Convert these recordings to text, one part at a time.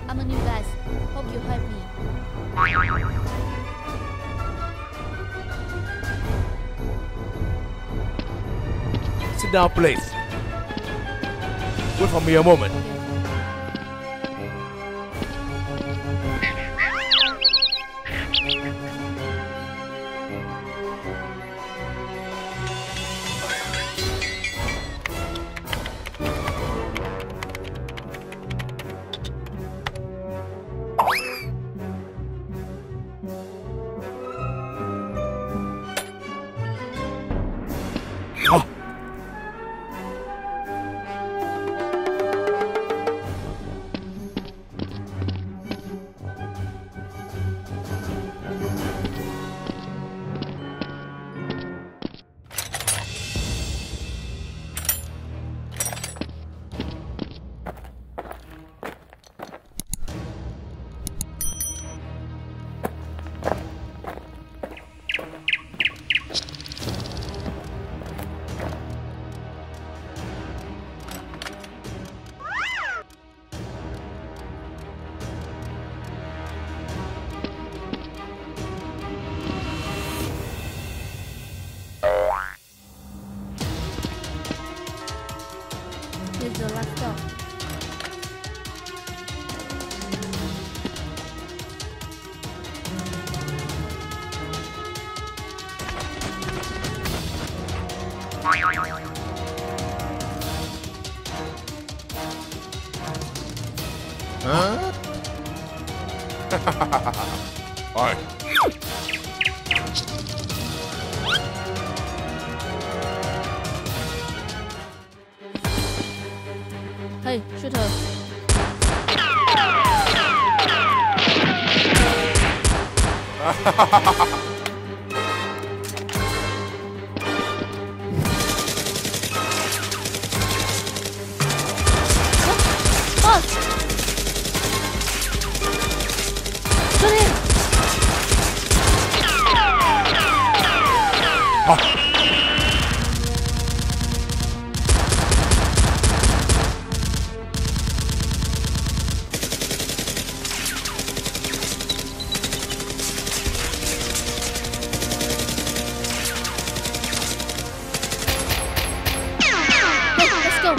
I'm a new guy. Hope you help me. Sit down, please. Wait for me a moment. Here's the last door. Huh? Alright. Hey, shoot her. Boss! Shoot him! Let's go!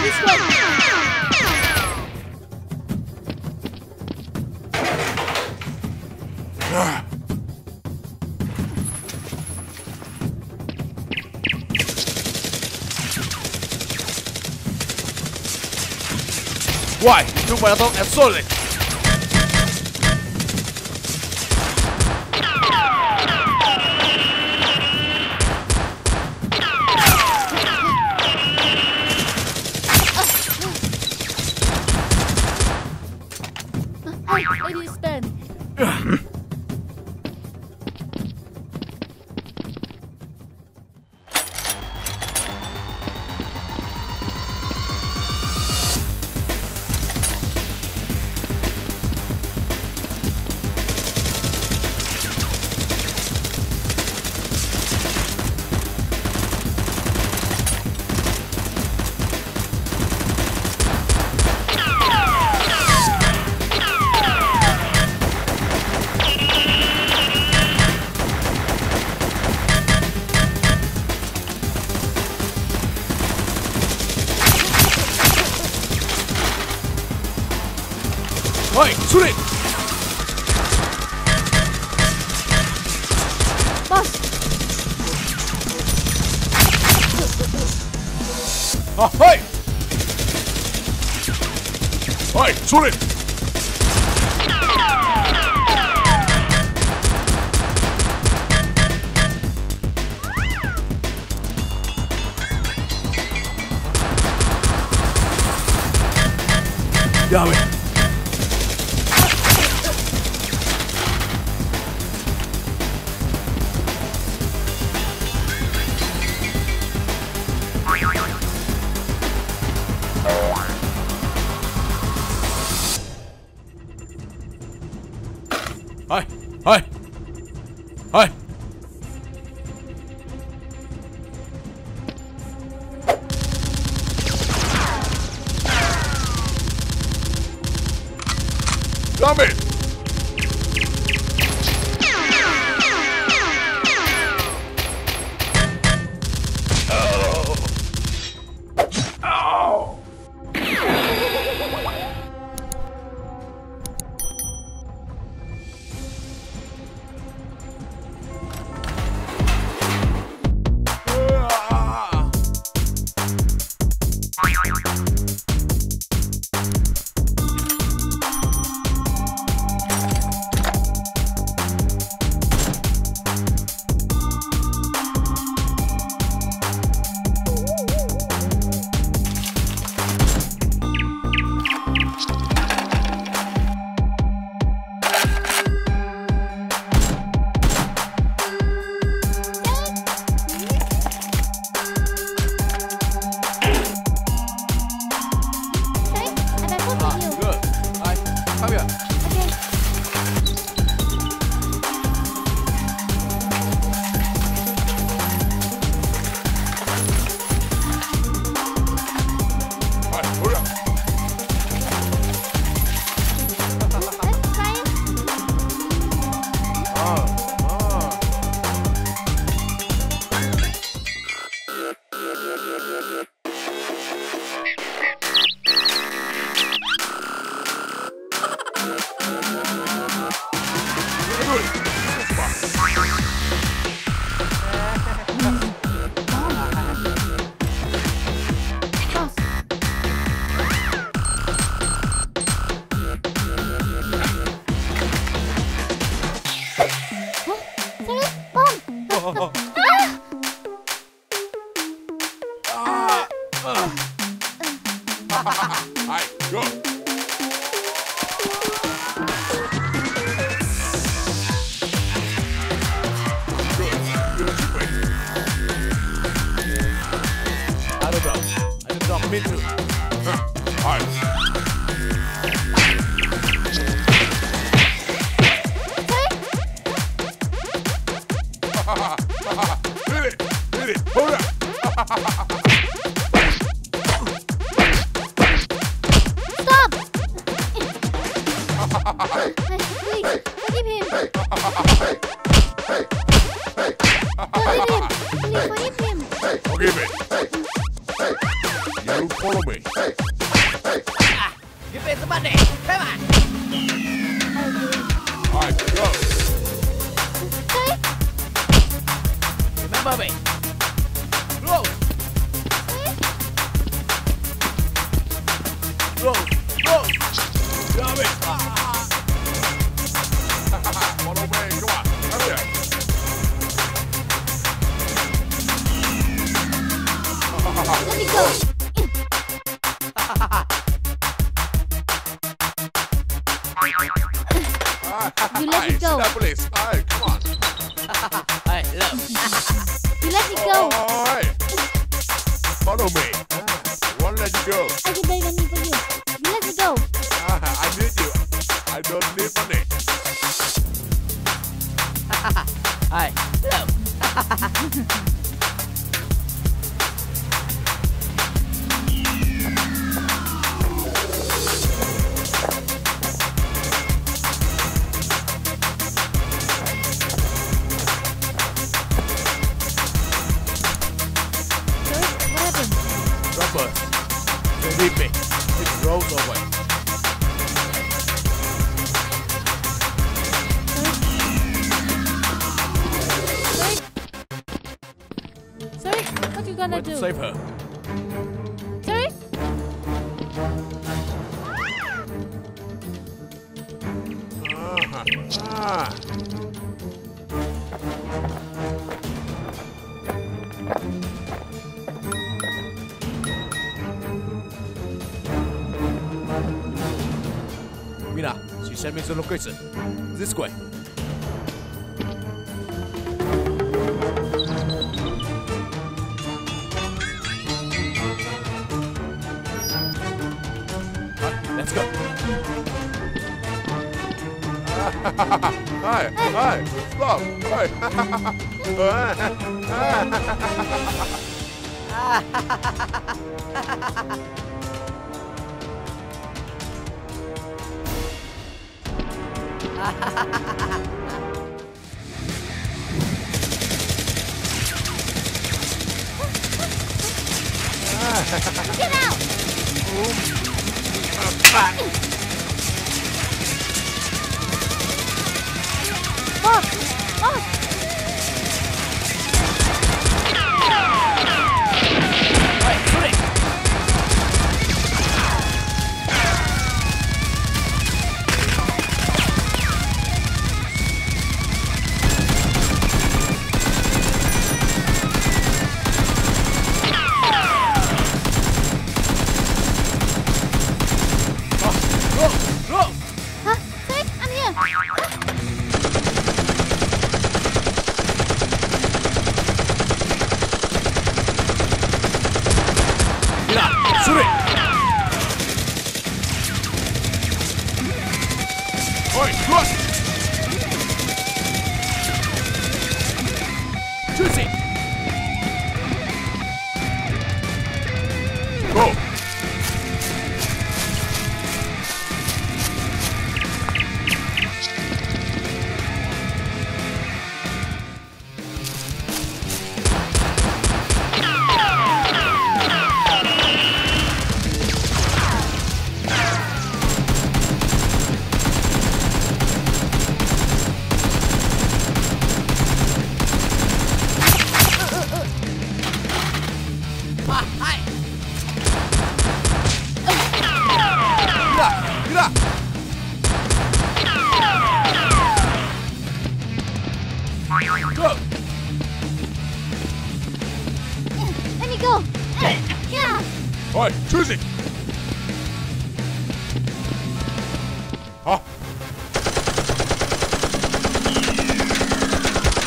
This way! Why? Tu maratón è sole! It is Ben. Hey, shoot it! Boss! Hey! Hey, shoot it! Damn it! coming! Alright, go. I don't know. I just don't mean to. Alright. Hit it! Hit it! Hold up! Stop! Please, forgive him. Forgive him. Forgive it. You follow me. Give me somebody. Come on. Alright, go. Sorry? Remember me. Go. Go. Go. Got it. Follow me. Come on. Come here. Let me go. You let me go. Stop, please. Alright, come on. Hey, look. You let me go. Alright. Follow me. I won't let you go. I can beg money for you. You let me go. I need you. I don't need money. Hey, look. Sorry? What happened? Rubber. They leave me. It rolls away. Sorry? What you gonna Wait do? to save her. Sorry? Mina, she sent me the location. This way. Let's go. Hi, hi, stop, hi. Get out! Boss! Boss! Oi, shoot it! Go! Huh? Sorry, I'm here. Get up! Shoot it! Oi, run! Choose it! Go! Ah, hi! Get up! Go! Let me go. Yeah. Oi, choose it! Huh?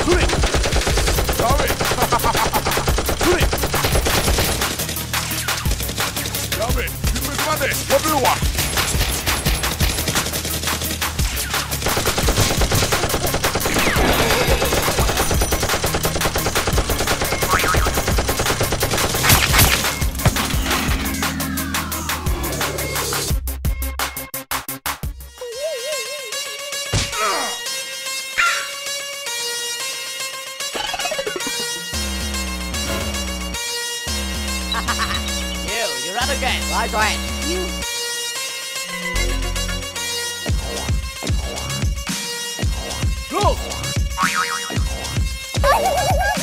Shoot it! Stop it! Shoot it! Stop it! Dismissmate! Everyone! You run again. Right, right. You. Go!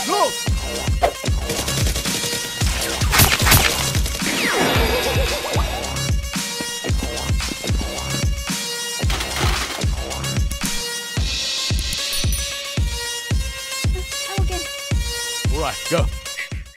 Go! I'm okay. Alright, go.